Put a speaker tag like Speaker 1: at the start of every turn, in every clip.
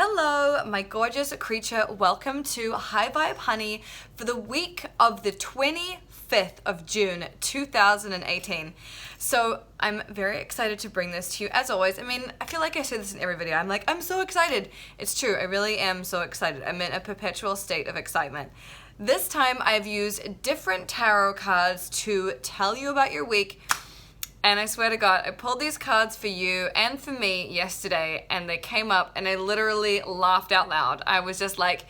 Speaker 1: Hello, my gorgeous creature. Welcome to High Vibe Honey for the week of the 25th of June, 2018. So I'm very excited to bring this to you as always. I mean, I feel like I say this in every video. I'm so excited. It's true. I really am so excited. I'm in a perpetual state of excitement. This time I've used different tarot cards to tell you about your week. And I swear to God, I pulled these cards for you and for me yesterday, and they came up and I literally laughed out loud. I was just like,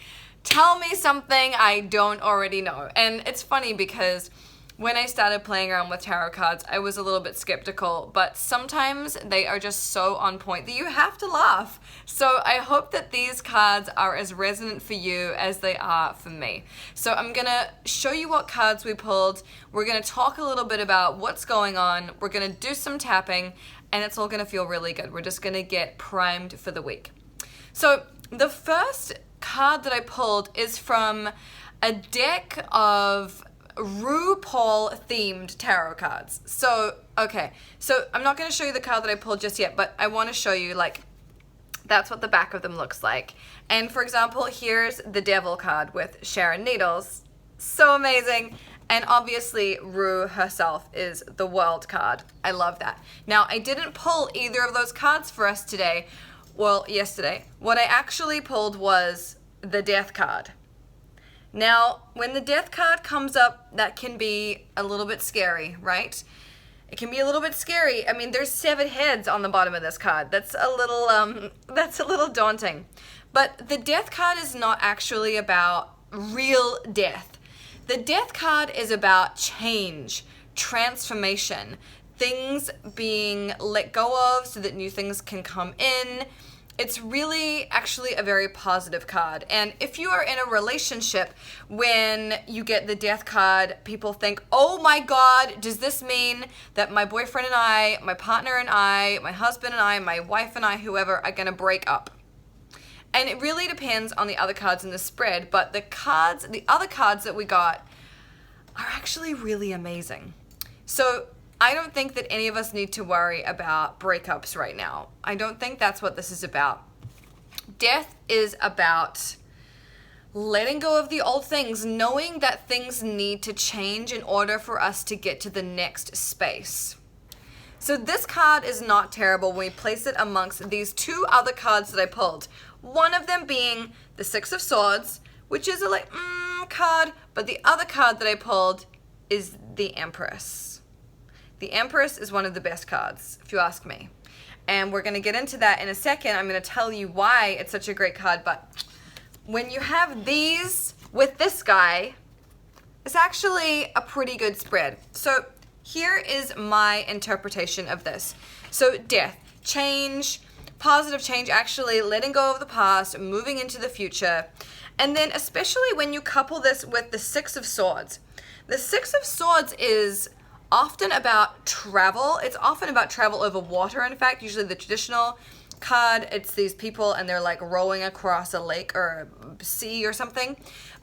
Speaker 1: tell me something I don't already know. And it's funny because when I started playing around with tarot cards, I was a little bit skeptical, but sometimes they are just so on point that you have to laugh. So I hope that these cards are as resonant for you as they are for me. So I'm gonna show you what cards we pulled. We're gonna talk a little bit about what's going on. We're gonna do some tapping, and it's all gonna feel really good. We're just gonna get primed for the week. So the first card that I pulled is from a deck of RuPaul themed tarot cards. So I'm not going to show you the card that I pulled just yet, but I want to show you, like, that's what the back of them looks like. And for example, here's the Devil card with Sharon Needles. So amazing. And obviously Ru herself is the World card. I love that. Now, I didn't pull either of those cards for us today. Well, yesterday. What I actually pulled was the Death card. Now, when the Death card comes up, that can be a little bit scary, right? It can be a little bit scary. I mean, there's 7 heads on the bottom of this card. That's a little daunting. But the Death card is not actually about real death. The Death card is about change, transformation, things being let go of so that new things can come in. It's really actually a very positive card. And if you are in a relationship, when you get the Death card, people think, oh my God, does this mean that my boyfriend and I, my partner and I, my husband and I, my wife and I, whoever, are gonna break up? And it really depends on the other cards in the spread, but the other cards that we got are actually really amazing. So I don't think that any of us need to worry about breakups right now. I don't think that's what this is about. Death is about letting go of the old things, knowing that things need to change in order for us to get to the next space. So this card is not terrible when we place it amongst these 2 other cards that I pulled. One of them being the 6 of Swords, which is a card, but the other card that I pulled is the Empress. The Empress is one of the best cards, if you ask me. And we're going to get into that in a second. I'm going to tell you why it's such a great card. But when you have these with this guy, it's actually a pretty good spread. So here is my interpretation of this. So death, change, positive change, actually letting go of the past, moving into the future. And then especially when you couple this with the 6 of Swords. The 6 of Swords is often about travel. It's often about travel over water, in fact. Usually the traditional card, it's these people and they're like rowing across a lake or a sea or something.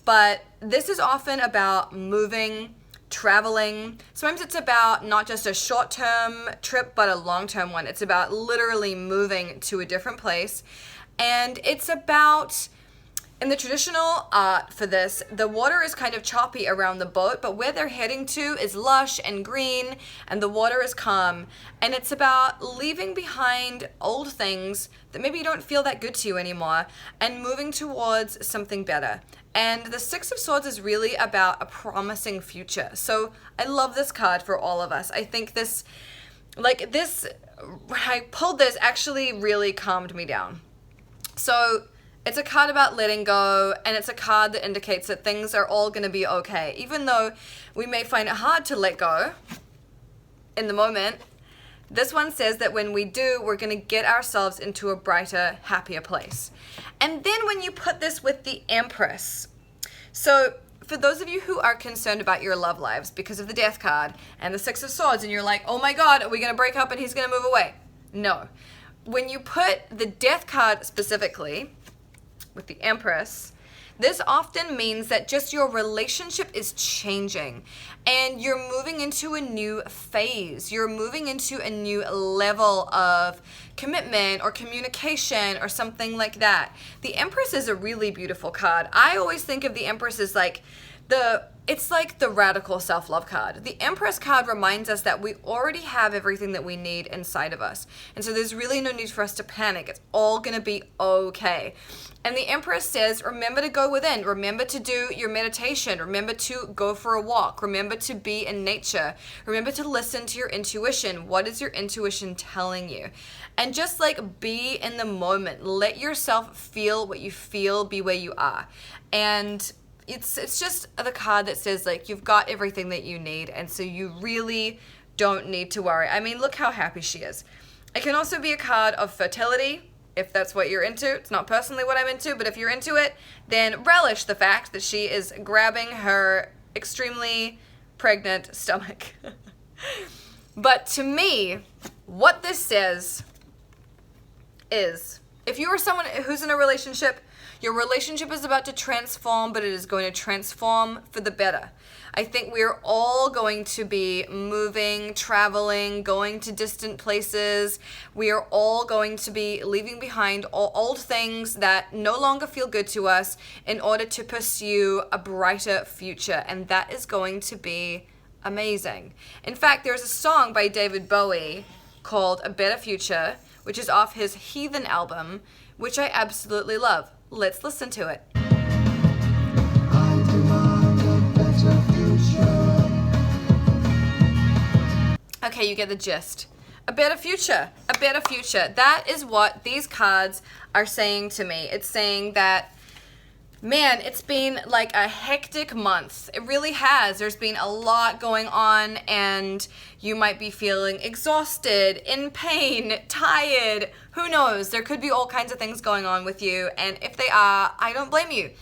Speaker 1: But this is often about moving, traveling. Sometimes it's about not just a short-term trip, but a long-term one. It's about literally moving to a different place. And it's about, in the traditional art for this, the water is kind of choppy around the boat, but where they're heading to is lush and green, and the water is calm. And it's about leaving behind old things that maybe don't feel that good to you anymore, and moving towards something better. And the 6 of Swords is really about a promising future. So I love this card for all of us. I think this, when I pulled this, actually really calmed me down. So it's a card about letting go, and it's a card that indicates that things are all going to be okay. Even though we may find it hard to let go in the moment, this one says that when we do, we're going to get ourselves into a brighter, happier place. And then when you put this with the Empress, so for those of you who are concerned about your love lives because of the Death card and the 6 of Swords, and you're like, oh my God, are we going to break up and he's going to move away? No. When you put the Death card specifically with the Empress, This often means that just your relationship is changing and you're moving into a new phase. You're moving into a new level of commitment or communication or something like that. The Empress is a really beautiful card. I always think of the Empress as like it's like the radical self-love card. The Empress card reminds us that we already have everything that we need inside of us. And so there's really no need for us to panic. It's all going to be okay. And the Empress says, remember to go within. Remember to do your meditation. Remember to go for a walk. Remember to be in nature. Remember to listen to your intuition. What is your intuition telling you? And just like be in the moment. Let yourself feel what you feel, be where you are. And it's just the card that says like you've got everything that you need, and so you really don't need to worry. I mean, look how happy she is. It can also be a card of fertility, if that's what you're into. It's not personally what I'm into, but if you're into it, then relish the fact that she is grabbing her extremely pregnant stomach. But to me, what this says is, if you are someone who's in a relationship, your relationship is about to transform, but it is going to transform for the better. I think we're all going to be moving, traveling, going to distant places. We are all going to be leaving behind all old things that no longer feel good to us in order to pursue a brighter future. And that is going to be amazing. In fact, there's a song by David Bowie called A Better Future, which is off his Heathen album, which I absolutely love. Let's listen to it. I demand a better future. Okay, you get the gist. A better future. A better future. That is what these cards are saying to me. It's saying that, man, it's been like a hectic month. It really has. There's been a lot going on, and you might be feeling exhausted, in pain, tired. Who knows? There could be all kinds of things going on with you, and if they are, I don't blame you.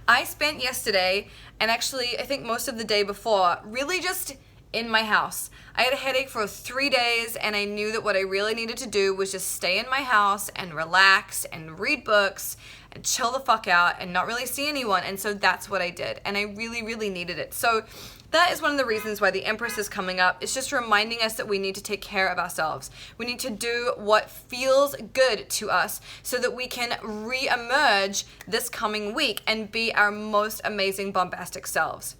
Speaker 1: I spent yesterday, and actually I think most of the day before, really just in my house. I had a headache for 3 days, and I knew that what I really needed to do was just stay in my house and relax and read books and chill the fuck out and not really see anyone. And so that's what I did, and I really, really needed it. So that is one of the reasons why the Empress is coming up. It's just reminding us that we need to take care of ourselves. We need to do what feels good to us so that we can re-emerge this coming week and be our most amazing, bombastic selves.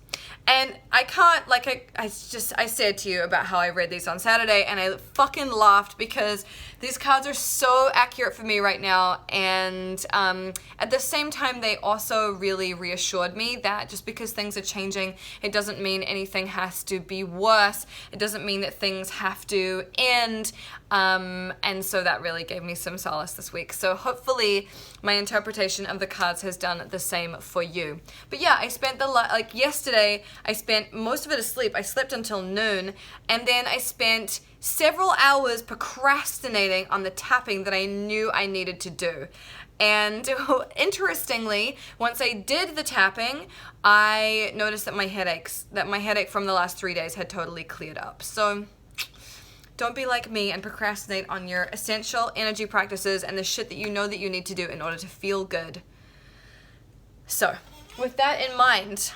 Speaker 1: And I can't, like, I said to you about how I read these on Saturday, and I fucking laughed because these cards are so accurate for me right now. And at the same time, they also really reassured me that just because things are changing, it doesn't mean anything has to be worse. It doesn't mean that things have to end. And so that really gave me some solace this week. So hopefully my interpretation of the cards has done the same for you. But yeah, I spent yesterday, I spent most of it asleep. I slept until noon, and then I spent several hours procrastinating on the tapping that I knew I needed to do. And interestingly, once I did the tapping, I noticed that my headache from the last 3 days had totally cleared up. So don't be like me and procrastinate on your essential energy practices and the shit that you know that you need to do in order to feel good. So, with that in mind,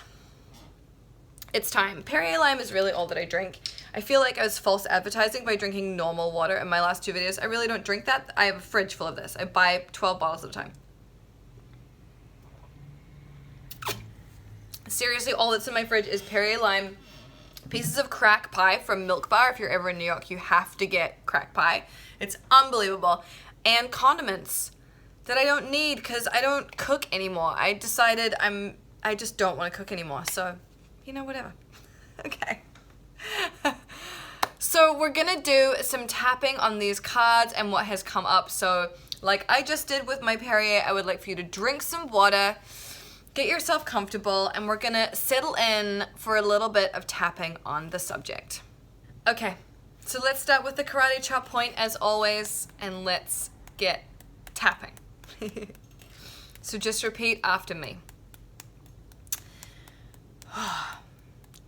Speaker 1: it's time. Perrier lime is really all that I drink. I feel like I was false advertising by drinking normal water in my last 2 videos. I really don't drink that. I have a fridge full of this. I buy 12 bottles at a time. Seriously, all that's in my fridge is Perrier lime, pieces of crack pie from Milk Bar. If you're ever in New York, you have to get crack pie. It's unbelievable. And condiments that I don't need because I don't cook anymore. I decided I just don't want to cook anymore. So, whatever. Okay. So we're gonna do some tapping on these cards and what has come up. So like I just did with my Perrier, I would like for you to drink some water, get yourself comfortable, and we're gonna settle in for a little bit of tapping on the subject. Okay, so let's start with the karate chop point as always, and let's get tapping. So just repeat after me.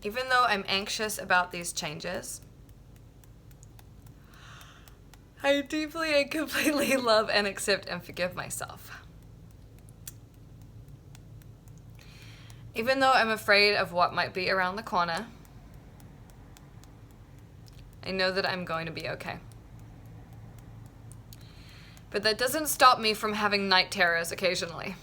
Speaker 1: Even though I'm anxious about these changes, I deeply and completely love and accept and forgive myself. Even though I'm afraid of what might be around the corner, I know that I'm going to be okay. But that doesn't stop me from having night terrors occasionally.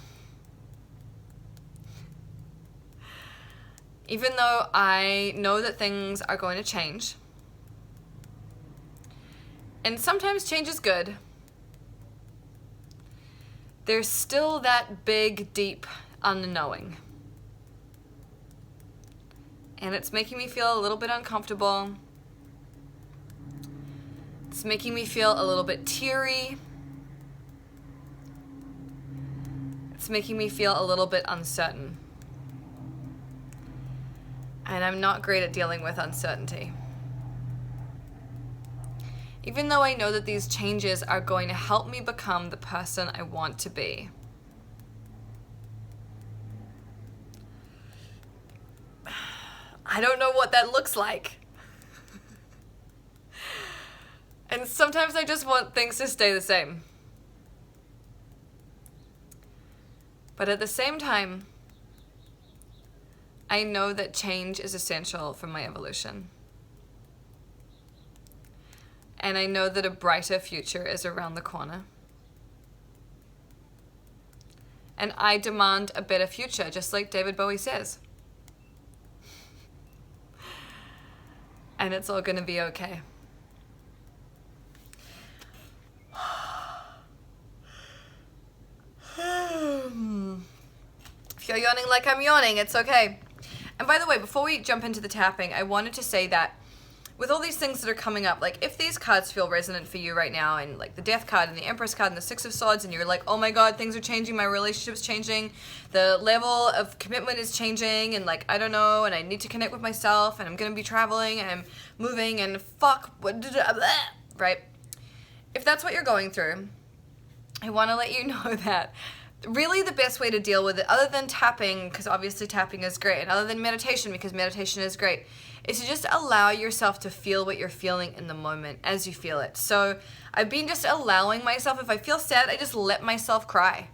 Speaker 1: Even though I know that things are going to change, and sometimes change is good, there's still that big, deep unknowing. And it's making me feel a little bit uncomfortable. It's making me feel a little bit teary. It's making me feel a little bit uncertain. And I'm not great at dealing with uncertainty. Even though I know that these changes are going to help me become the person I want to be. I don't know what that looks like. And sometimes I just want things to stay the same. But at the same time, I know that change is essential for my evolution. And I know that a brighter future is around the corner. And I demand a better future, just like David Bowie says. And it's all going to be okay. If you're yawning like I'm yawning, it's okay. And by the way, before we jump into the tapping, I wanted to say that with all these things that are coming up, like if these cards feel resonant for you right now, and like the Death card and the Empress card and the Six of Swords, and you're like, oh my God, things are changing, my relationship's changing, the level of commitment is changing, and like, I don't know, and I need to connect with myself, and I'm going to be traveling, and I'm moving, and fuck, right? If that's what you're going through, I want to let you know that really the best way to deal with it, other than tapping, because obviously tapping is great, and other than meditation, because meditation is great, is to just allow yourself to feel what you're feeling in the moment as you feel it. So I've been just allowing myself, if I feel sad, I just let myself cry,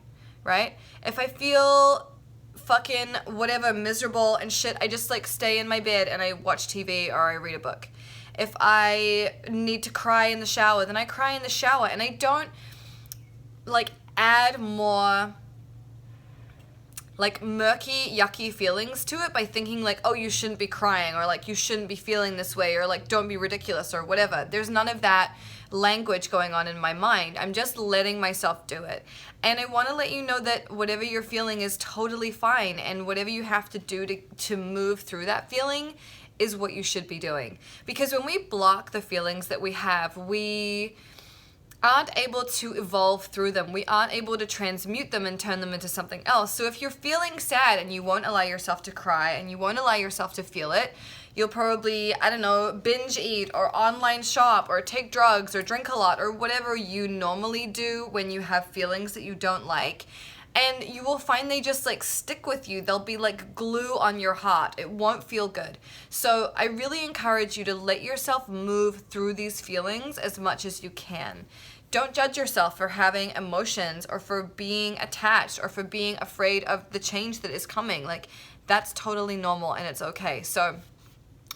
Speaker 1: right? If I feel fucking whatever, miserable and shit, I just like stay in my bed and I watch TV or I read a book. If I need to cry in the shower, then I cry in the shower, and I don't like add more like murky, yucky feelings to it by thinking like, oh, you shouldn't be crying, or like you shouldn't be feeling this way, or like don't be ridiculous or whatever. There's none of that language going on in my mind. I'm just letting myself do it. And I want to let you know that whatever you're feeling is totally fine, and whatever you have to do to move through that feeling is what you should be doing. Because when we block the feelings that we have, we aren't able to evolve through them. We aren't able to transmute them and turn them into something else. So if you're feeling sad and you won't allow yourself to cry and you won't allow yourself to feel it, you'll probably, I don't know, binge eat or online shop or take drugs or drink a lot or whatever you normally do when you have feelings that you don't like. And you will find they just like stick with you. They'll be like glue on your heart. It won't feel good. So I really encourage you to let yourself move through these feelings as much as you can. Don't judge yourself for having emotions or for being attached or for being afraid of the change that is coming. Like, that's totally normal and it's okay. So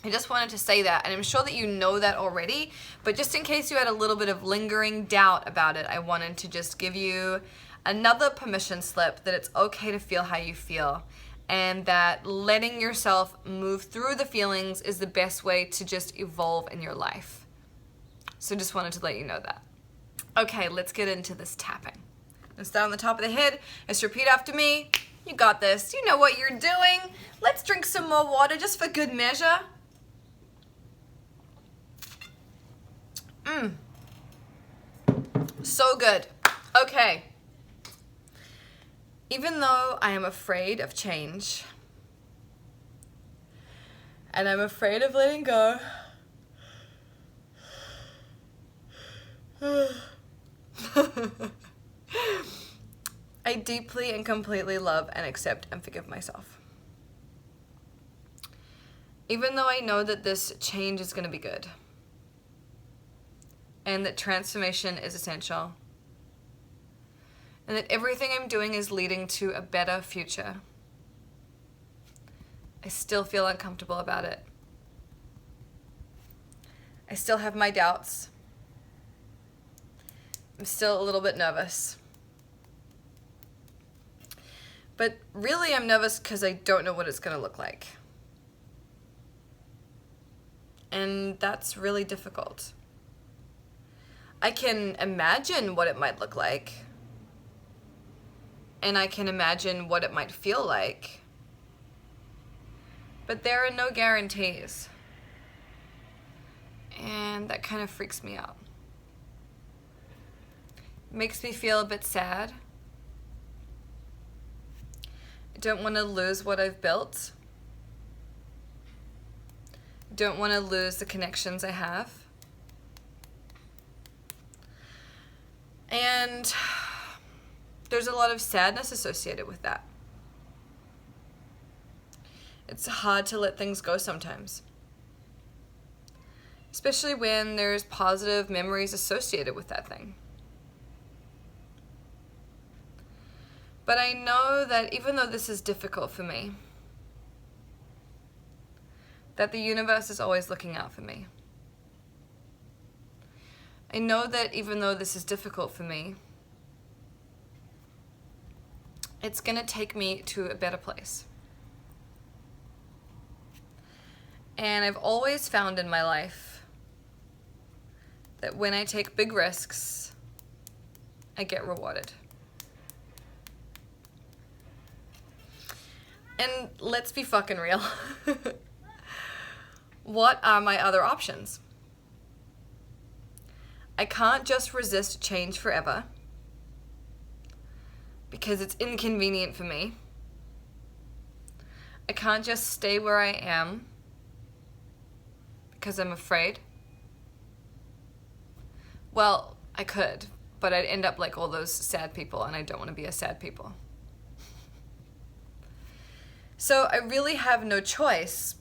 Speaker 1: I just wanted to say that, and I'm sure that you know that already, but just in case you had a little bit of lingering doubt about it, I wanted to just give you another permission slip that it's okay to feel how you feel, and that letting yourself move through the feelings is the best way to just evolve in your life. So just wanted to let you know that. Okay, let's get into this tapping. Let's start on the top of the head. Just repeat after me. You got this. You know what you're doing. Let's drink some more water just for good measure. So good. Okay. Even though I am afraid of change, and I'm afraid of letting go, I deeply and completely love and accept and forgive myself. Even though I know that this change is going to be good, and that transformation is essential, and that everything I'm doing is leading to a better future, I still feel uncomfortable about it. I still have my doubts. I'm still a little bit nervous. But really I'm nervous because I don't know what it's going to look like. And that's really difficult. I can imagine what it might look like. And I can imagine what it might feel like. But there are no guarantees. And that kind of freaks me out. It makes me feel a bit sad. I don't want to lose what I've built. I don't want to lose the connections I have. And there's a lot of sadness associated with that. It's hard to let things go sometimes. Especially when there's positive memories associated with that thing. But I know that even though this is difficult for me, that the universe is always looking out for me. I know that even though this is difficult for me, it's going to take me to a better place. And I've always found in my life that when I take big risks, I get rewarded. And let's be fucking real. What are my other options? I can't just resist change forever because it's inconvenient for me. I can't just stay where I am because I'm afraid. Well, I could, but I'd end up like all those sad people, and I don't want to be a sad people. So I really have no choice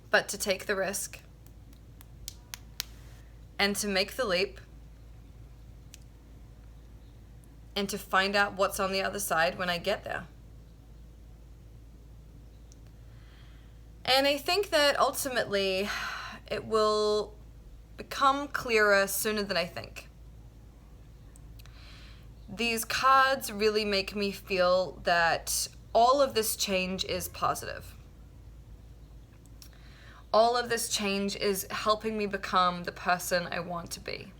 Speaker 1: but to take the risk and to make the leap and to find out what's on the other side when I get there. And I think that ultimately it will become clearer sooner than I think. These cards really make me feel that all of this change is positive. All of this change is helping me become the person I want to be.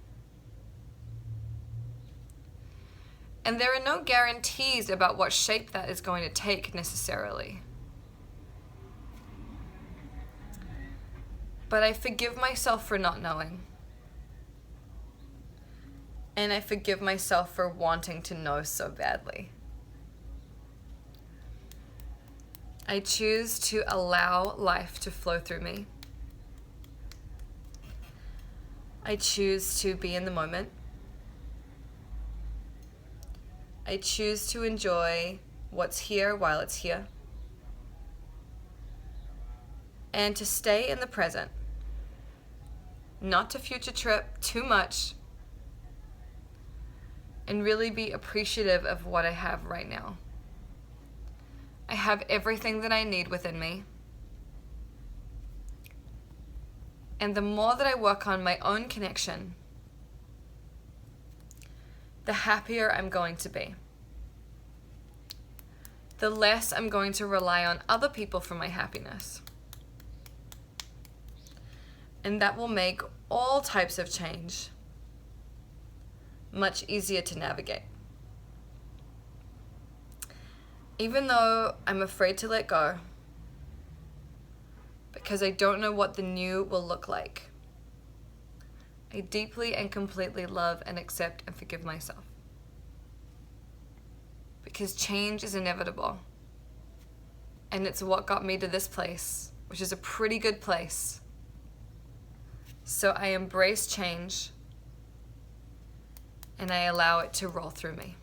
Speaker 1: And there are no guarantees about what shape that is going to take necessarily. But I forgive myself for not knowing. And I forgive myself for wanting to know so badly. I choose to allow life to flow through me. I choose to be in the moment. I choose to enjoy what's here while it's here. And to stay in the present. Not to future trip too much. And really be appreciative of what I have right now. I have everything that I need within me. And the more that I work on my own connection, the happier I'm going to be. The less I'm going to rely on other people for my happiness. And that will make all types of change much easier to navigate. Even though I'm afraid to let go, because I don't know what the new will look like, I deeply and completely love and accept and forgive myself. Because change is inevitable. And it's what got me to this place, which is a pretty good place. So I embrace change and I allow it to roll through me.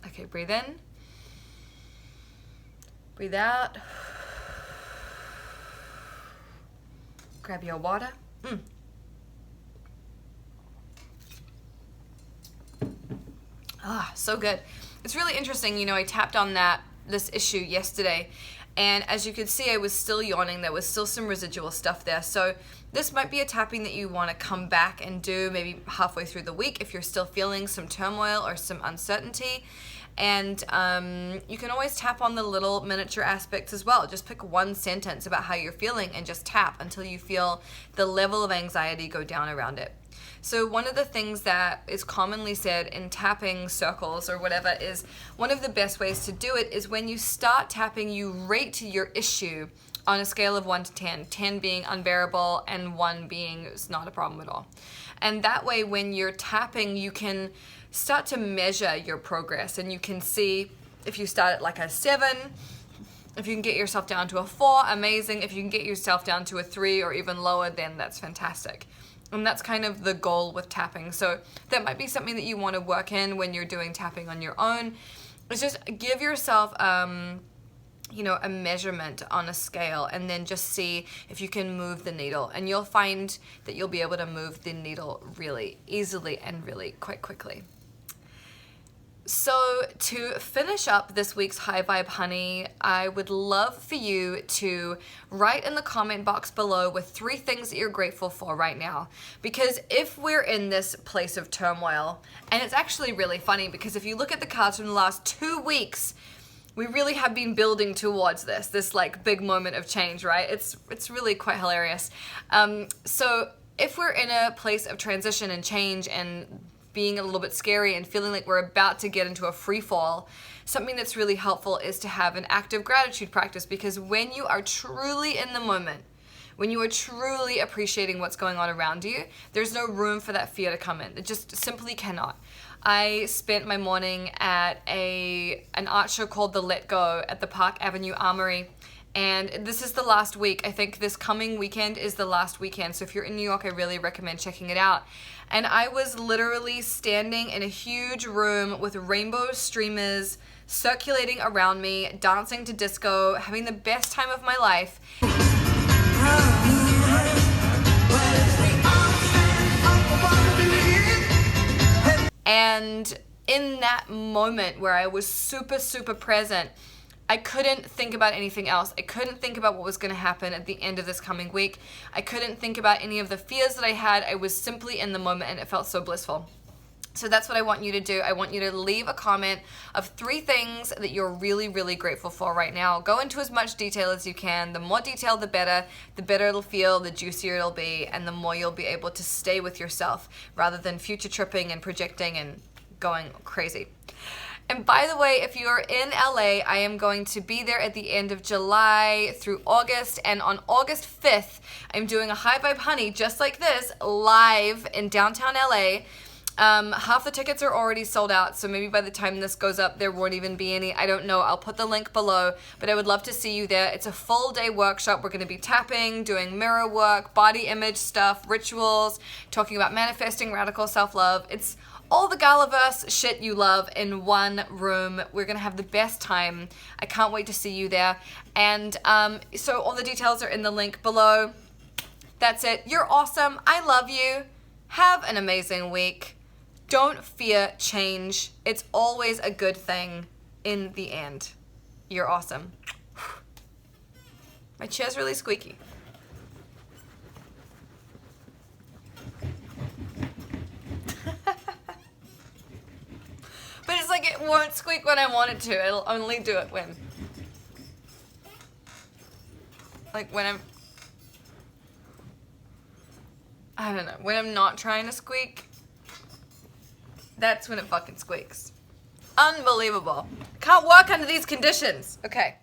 Speaker 1: Okay, breathe in. Breathe out. Grab your water. Ah, so good. it's really interesting. You know, I tapped on this issue yesterday, and as you could see, I was still yawning. There was still some residual stuff there. So this might be a tapping that you want to come back and do maybe halfway through the week if you're still feeling some turmoil or some uncertainty. And you can always tap on the little miniature aspects as well. Just pick one sentence about how you're feeling and just tap until you feel the level of anxiety go down around it. So one of the things that is commonly said in tapping circles or whatever is one of the best ways to do it is when you start tapping, you rate your issue on a scale of 1 to 10, 10 being unbearable and 1 being it's not a problem at all. And that way when you're tapping, you can start to measure your progress, and you can see if you start at like a 7, if you can get yourself down to a 4, amazing. If you can get yourself down to a 3 or even lower, then that's fantastic. And that's kind of the goal with tapping. So that might be something that you want to work in when you're doing tapping on your own. It's just give yourself you know, a measurement on a scale, and then just see if you can move the needle, and you'll find that you'll be able to move the needle really easily and really quite quickly. So to finish up this week's High Vibe Honey, I would love for you to write in the comment box below with 3 things that you're grateful for right now. Because if we're in this place of turmoil, and it's actually really funny because if you look at the cards from the last 2 weeks, we really have been building towards this like big moment of change, right? It's really quite hilarious. So if we're in a place of transition and change and being a little bit scary and feeling like we're about to get into a free fall, something that's really helpful is to have an active gratitude practice, because when you are truly in the moment, when you are truly appreciating what's going on around you, there's no room for that fear to come in. It just simply cannot. I spent my morning at an art show called The Let Go at the Park Avenue Armory. And this is the last week. I think this coming weekend is the last weekend. So if you're in New York, I really recommend checking it out. And I was literally standing in a huge room with rainbow streamers circulating around me, dancing to disco, having the best time of my life. And in that moment where I was super, super present, I couldn't think about anything else. I couldn't think about what was going to happen at the end of this coming week. I couldn't think about any of the fears that I had. I was simply in the moment, and it felt so blissful. So that's what I want you to do. I want you to leave a comment of 3 things that you're really, really grateful for right now. Go into as much detail as you can. The more detail, the better. The better it'll feel, the juicier it'll be, and the more you'll be able to stay with yourself rather than future tripping and projecting and going crazy. And by the way, if you're in LA, I am going to be there at the end of July through August. And on August 5th, I'm doing a High Vibe Honey just like this live in downtown LA. Half the tickets are already sold out, so maybe by the time this goes up, there won't even be any. I don't know. I'll put the link below, but I would love to see you there. It's a full day workshop. We're going to be tapping, doing mirror work, body image stuff, rituals, talking about manifesting radical self-love. It's all the Galaverse shit you love in one room. We're going to have the best time. I can't wait to see you there. And so all the details are in the link below. That's it. You're awesome. I love you. Have an amazing week. Don't fear change. It's always a good thing in the end. You're awesome. My chair's really squeaky. But it's like it won't squeak when I want it to. It'll only do it when... Like when I don't know. When I'm not trying to squeak, that's when it fucking squeaks. Unbelievable. Can't work under these conditions. Okay.